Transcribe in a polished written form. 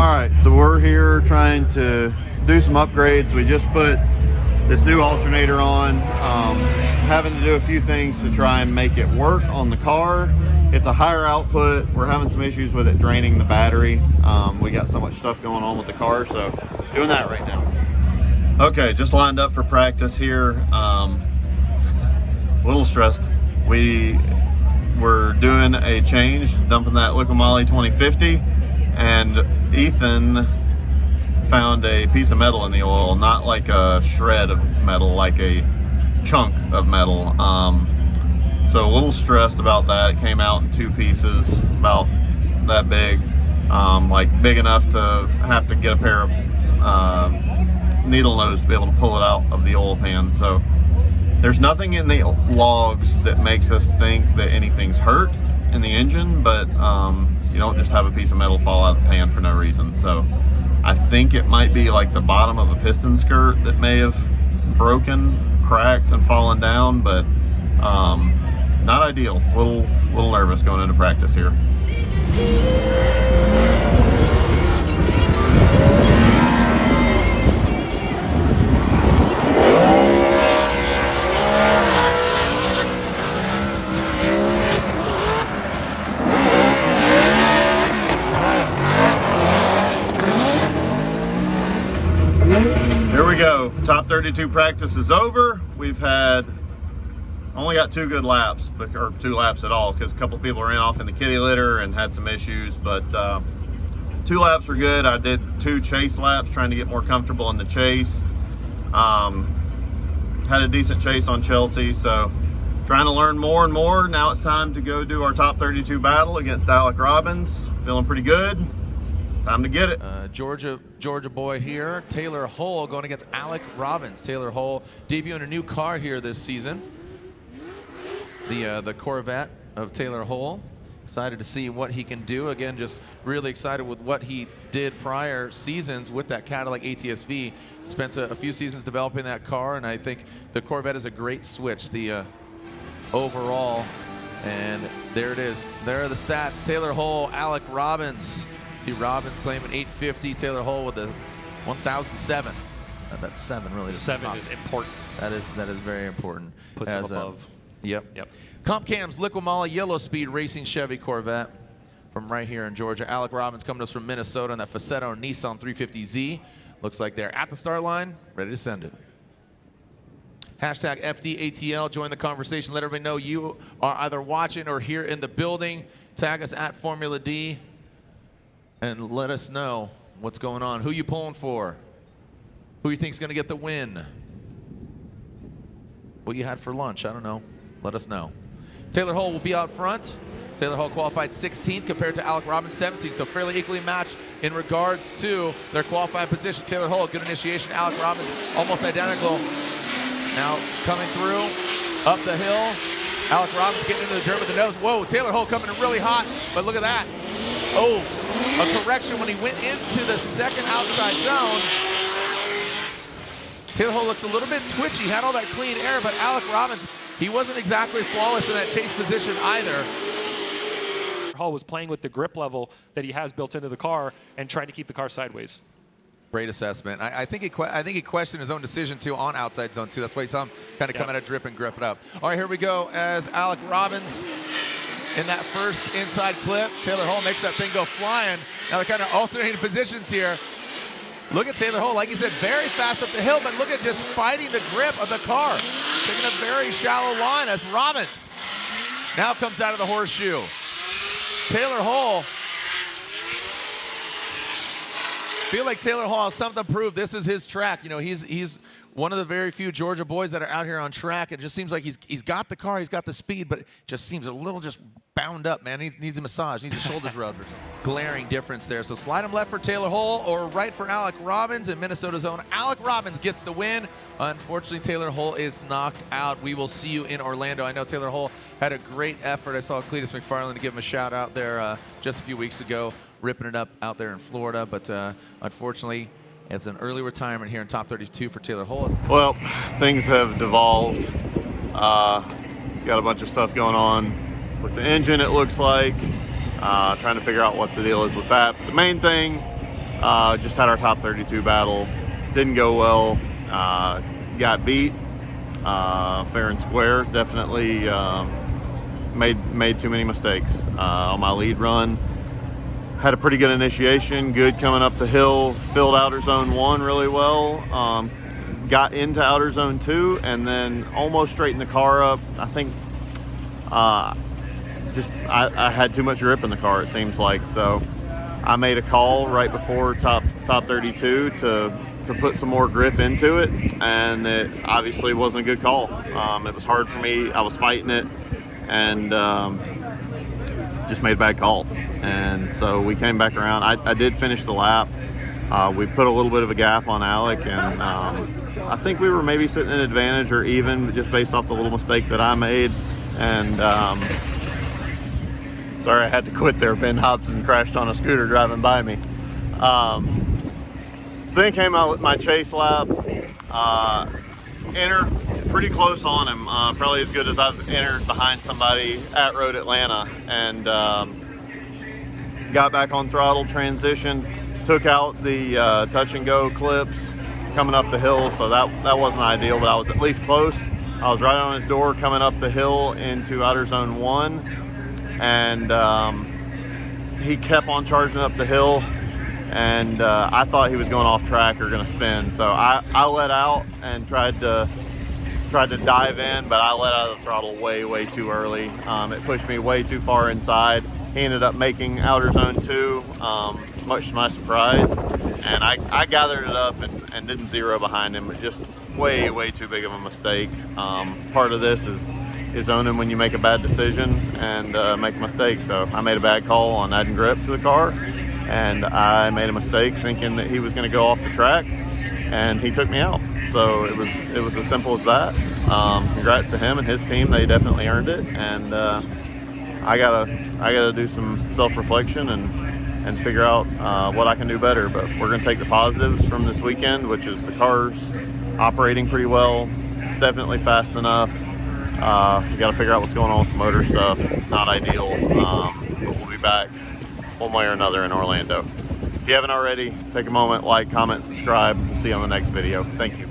Alright, so we're here trying to do some upgrades. We just put this new alternator on, having to do a few things to try and make it work on the car. It's a higher output. We're having some issues with it draining the battery. We got so much stuff going on with the car, so doing that right now. Okay, just lined up for practice here. A little stressed. We were doing a change, dumping that Liqui Moly 2050, and Ethan found a piece of metal in the oil, not like a shred of metal, like a chunk of metal. So a little stressed about that. It came out in 2 pieces, about that big, like big enough to have to get a pair of needle nose to be able to pull it out of the oil pan. So there's nothing in the logs that makes us think that anything's hurt in the engine, but you don't just have a piece of metal fall out of the pan for no reason. So I think it might be like the bottom of a piston skirt that may have broken, cracked, and fallen down, but not ideal. Little nervous going into practice here. Here we go. Top 32 practice is over. We've had only got 2 good laps, or 2 laps at all, because a couple people ran off in the kitty litter and had some issues, but 2 laps were good. I did 2 chase laps trying to get more comfortable in the chase. Had a decent chase on Chelsea, so trying to learn more and more. Now it's time to go do our top 32 battle against Alec Robbins. Feeling pretty good. Time to get it. Georgia boy here. Taylor Hull going against Alec Robbins. Taylor Hull debuting a new car here this season. The Corvette of Taylor Hull. Excited to see what he can do. Again, just really excited with what he did prior seasons with that Cadillac ATS-V. Spent a few seasons developing that car, and I think the Corvette is a great switch. The overall, and there it is. There are the stats. Taylor Hull, Alec Robbins. See Robbins claiming 850, Taylor Hull with a 1007. That's 7 really. 7 is important. That is very important. Puts him above. Yep. Comp cams, Liqui Moly, Yellowspeed Racing Chevy Corvette from right here in Georgia. Alec Robbins coming to us from Minnesota on that Facetto Nissan 350Z. Looks like they're at the start line, ready to send it. Hashtag FDATL, join the conversation. Let everybody know you are either watching or here in the building. Tag us at Formula D and let us know what's going on. Who you pulling for? Who you think's gonna get the win? What you had for lunch, I don't know. Let us know. Taylor Hull will be out front. Taylor Hull qualified 16th compared to Alec Robbins 17th, so fairly equally matched in regards to their qualifying position. Taylor Hull, good initiation. Alec Robbins, almost identical. Now coming through, up the hill. Alec Robbins getting into the dirt with the nose. Whoa, Taylor Hull coming in really hot, but look at that. Oh, a correction when he went into the second outside zone. Taylor Hull looks a little bit twitchy, had all that clean air, but Alec Robbins, he wasn't exactly flawless in that chase position either. Hull was playing with the grip level that he has built into the car and trying to keep the car sideways. Great assessment. I think he questioned his own decision too on outside zone too. That's why he saw him kind of come out of drip and grip it up. All right, here we go as Alec Robbins in that first inside clip. Taylor Hull makes that thing go flying. Now they're kind of alternating positions here. Look at Taylor Hull, like he said, very fast up the hill, but look at just fighting the grip of the car. Taking a very shallow line as Robbins now comes out of the horseshoe. Taylor Hull, feel like Taylor Hull has something to prove. This is his track. You know, he's one of the very few Georgia boys that are out here on track. It just seems like he's got the car, he's got the speed, but it just seems a little just bound up, man. He needs a massage, needs his shoulders rubbed. Glaring difference there. So slide him left for Taylor Hull or right for Alec Robbins in Minnesota's own. Alec Robbins gets the win. Unfortunately, Taylor Hull is knocked out. We will see you in Orlando. I know Taylor Hull had a great effort. I saw Cletus McFarland give him a shout out there just a few weeks ago, ripping it up out there in Florida, but unfortunately, it's an early retirement here in top 32 for Taylor Hull. Well, things have devolved. Got a bunch of stuff going on with the engine, it looks like. Trying to figure out what the deal is with that. But the main thing, Just had our top 32 battle. Didn't go well. Got beat fair and square. Definitely made too many mistakes on my lead run. Had a pretty good initiation, good coming up the hill, filled outer zone 1 really well. Got into outer zone 2 and then almost straightened the car up. I think I had too much grip in the car, it seems like. So I made a call right before top 32 to put some more grip into it, and it obviously wasn't a good call. It was hard for me. I was fighting it, and just made a bad call. And so we came back around. I did finish the lap. We put a little bit of a gap on Alec, and I think we were maybe sitting in advantage or even, just based off the little mistake that I made. And sorry I had to quit there. Ben Hobson crashed on a scooter driving by me. So then came out with my chase lap. Entered pretty close on him, probably as good as I've entered behind somebody at Road Atlanta, and got back on throttle, transition, took out the touch and go clips coming up the hill, so that wasn't ideal, but I was at least close. I was right on his door coming up the hill into outer zone 1, and he kept on charging up the hill, and I thought he was going off track or going to spin, so I let out and tried to dive in, but I let out of the throttle way too early. It pushed me way too far inside. He ended up making outer zone 2, much to my surprise, and I gathered it up and didn't zero behind him, but just way too big of a mistake. Part of this is owning when you make a bad decision and make a mistake. So I made a bad call on adding grip to the car, and I made a mistake thinking that he was going to go off the track, and he took me out. So it was as simple as that. Congrats to him and his team. They definitely earned it, and I gotta do some self-reflection and figure out what I can do better. But we're gonna take the positives from this weekend, which is the car's operating pretty well. It's definitely fast enough. We gotta figure out what's going on with the motor stuff. Not ideal, but we'll be back one way or another in Orlando. If you haven't already, take a moment, like, comment, subscribe. We'll see you on the next video. Thank you.